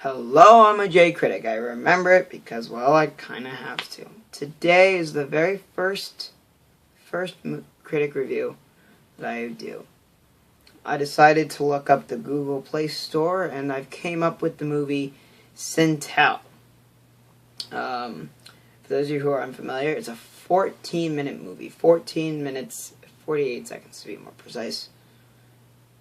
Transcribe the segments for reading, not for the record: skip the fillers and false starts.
Hello, I'm a JCritic. I remember it because, well, I kind of have to. Today is the very first critic review that I do. I decided to look up the Google Play Store, and I've came up with the movie Sintel. For those of you who are unfamiliar, it's a 14-minute movie. 14 minutes, 48 seconds to be more precise.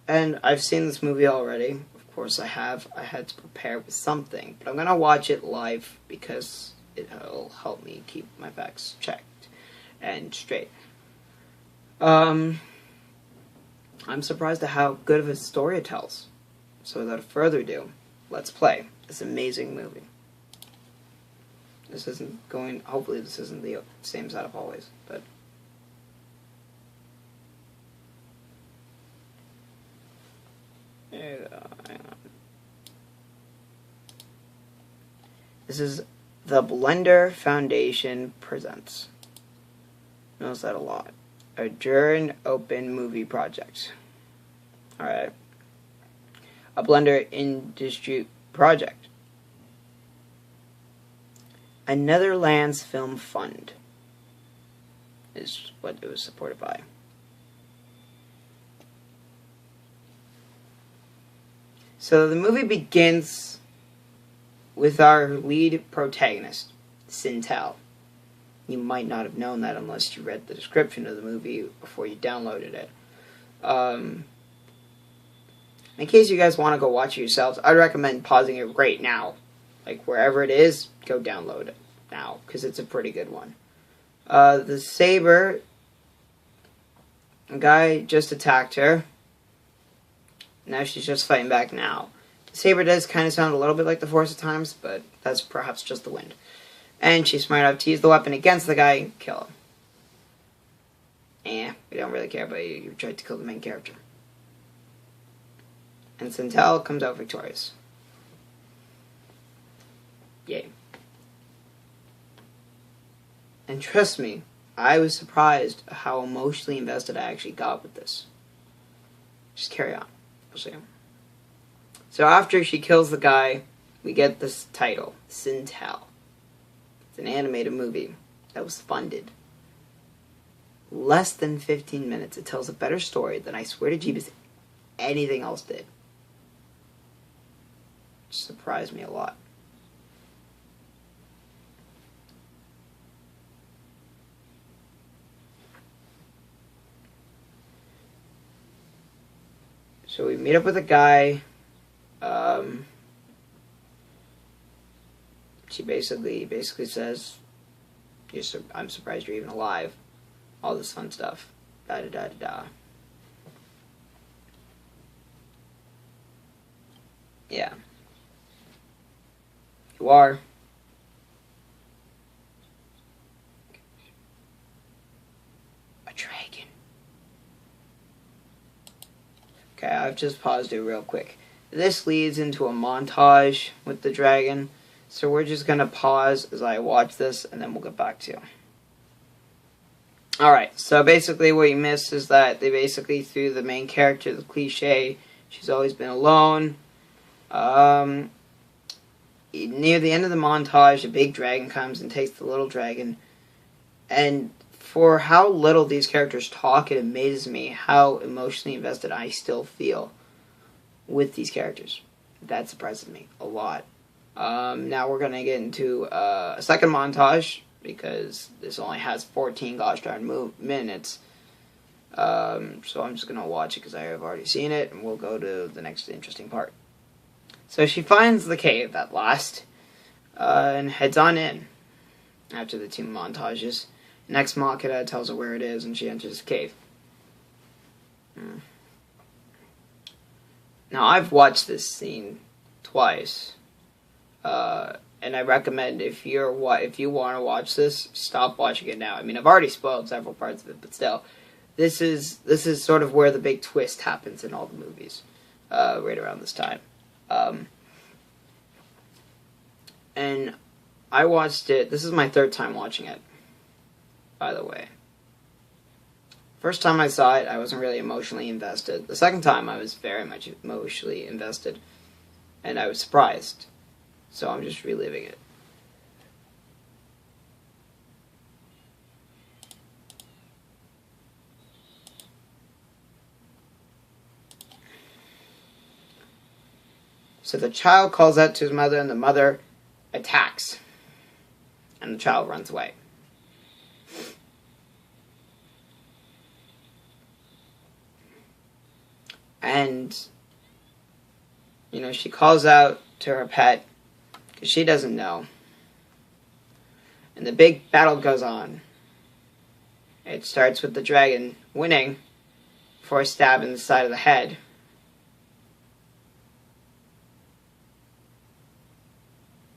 And I've seen this movie already. Of course I have. I had to prepare with something. But I'm going to watch it live because it'll help me keep my facts checked and straight. I'm surprised at how good of a story it tells. So without further ado, let's play this amazing movie. Hopefully this isn't the same setup always, but... hang on. This is the Blender Foundation presents. Knows that a lot. Adjourn open movie project. Alright. A Blender industry project. A Netherlands Film Fund is what it was supported by. So the movie begins with our lead protagonist, Sintel. You might not have known that unless you read the description of the movie before you downloaded it. In case you guys want to go watch it yourselves, I'd recommend pausing it right now. Like, wherever it is, go download it now, because it's a pretty good one. The Saber, a guy just attacked her. Now she's just fighting back now. The Saber does kind of sound a little bit like the Force at times, but that's perhaps just the wind. And she's smart enough to use the weapon against the guy and kill him. We don't really care about you. You tried to kill the main character. And Sintel comes out victorious. Yay. And trust me, I was surprised at how emotionally invested I actually got with this. Just carry on. We'll see. So after she kills the guy, we get this title, Sintel. It's an animated movie that was funded. Less than 15 minutes. It tells a better story than I swear to Jeebus anything else did. Which surprised me a lot. So we meet up with a guy. She basically says, I'm surprised you're even alive. All this fun stuff. Da-da-da-da-da. Yeah. You are. A dragon. Okay, I've just paused it real quick. This leads into a montage with the dragon. So we're just going to pause as I watch this, and then we'll get back to you. Alright, so basically what you missed is that they basically threw the main character the cliche, she's always been alone. Near the end of the montage, a big dragon comes and takes the little dragon. And for how little these characters talk, it amazes me how emotionally invested I still feel with these characters. That surprises me a lot. Now we're going to get into a second montage, because this only has 14 gosh darn minutes. So I'm just going to watch it because I have already seen it, and we'll go to the next interesting part. So she finds the cave at last, and heads on in after the two montages. Next Machina tells her where it is, and she enters the cave. Now, I've watched this scene twice. And I recommend if you want to watch this, stop watching it now. I mean, I've already spoiled several parts of it, but still, this is sort of where the big twist happens in all the movies, right around this time. And I watched it. This is my third time watching it, by the way. First time I saw it, I wasn't really emotionally invested. The second time, I was very much emotionally invested, and I was surprised. So I'm just reliving it. So the child calls out to his mother, and the mother attacks. And the child runs away. And, you know, she calls out to her pet, because she doesn't know. And the big battle goes on. It starts with the dragon winning for a stab in the side of the head.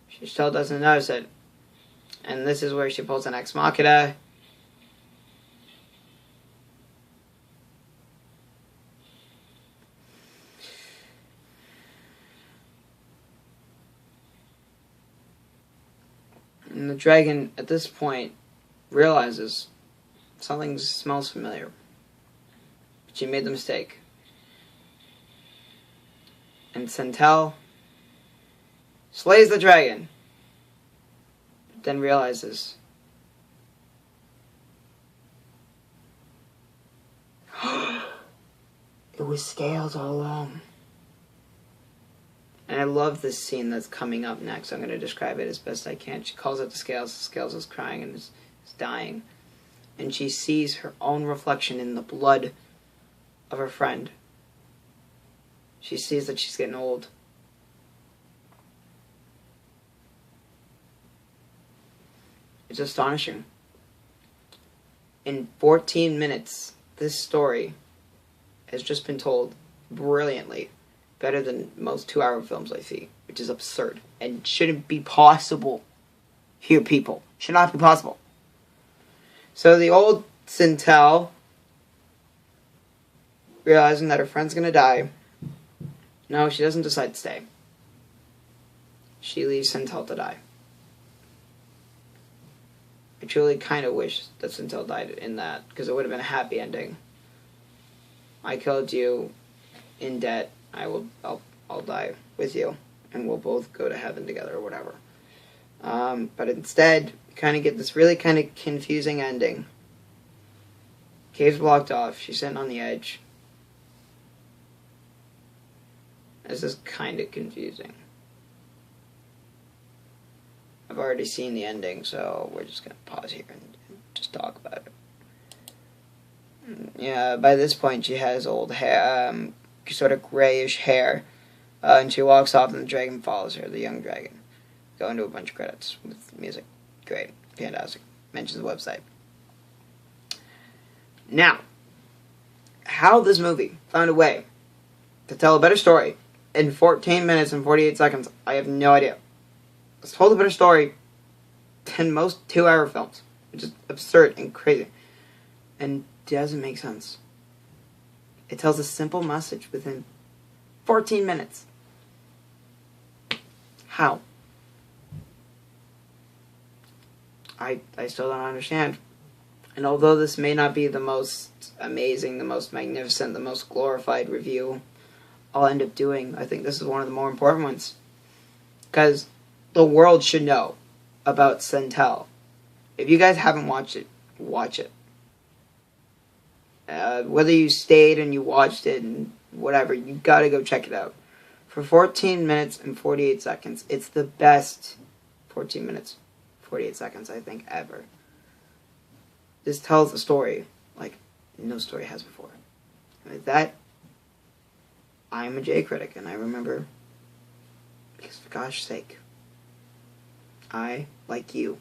She still doesn't notice it. And this is where she pulls an ex machina. And the dragon, at this point, realizes something smells familiar. But she made the mistake. And Sintel slays the dragon. But then realizes, it was Scales all along. And I love this scene that's coming up next. I'm going to describe it as best I can. She calls out to Scales. Scales is crying and is dying. And she sees her own reflection in the blood of her friend. She sees that she's getting old. It's astonishing. In 14 minutes, this story has just been told brilliantly. Better than most 2-hour films I see, which is absurd and shouldn't be possible here, people. Should not be possible. So the old Sintel, realizing that her friend's gonna die, no, she doesn't decide to stay. She leaves Sintel to die. I truly kind of wish that Sintel died in that, because it would have been a happy ending. I killed you in debt. I'll die with you, and we'll both go to heaven together, or whatever. But instead, you kind of get this really kind of confusing ending. Cave's blocked off. She's sitting on the edge. This is kind of confusing. I've already seen the ending, so we're just going to pause here and just talk about it. Yeah, by this point, she has old hair, sort of grayish hair, and she walks off and the dragon follows her, the young dragon. Go into a bunch of credits with music. Great. Fantastic. Mentions the website. Now, how this movie found a way to tell a better story in 14 minutes and 48 seconds, I have no idea. It's told a better story than most 2-hour films, which is absurd and crazy, and doesn't make sense. It tells a simple message within 14 minutes. How? I still don't understand. And although this may not be the most amazing, the most magnificent, the most glorified review I'll end up doing, I think this is one of the more important ones. Because the world should know about Sintel. If you guys haven't watched it, watch it. Whether you stayed and you watched it and whatever, you gotta go check it out. For 14 minutes and 48 seconds, it's the best 14 minutes, 48 seconds, I think, ever. This tells a story like no story has before. And with that, I'm a JCritic, and I remember, because for gosh sake, I, like you,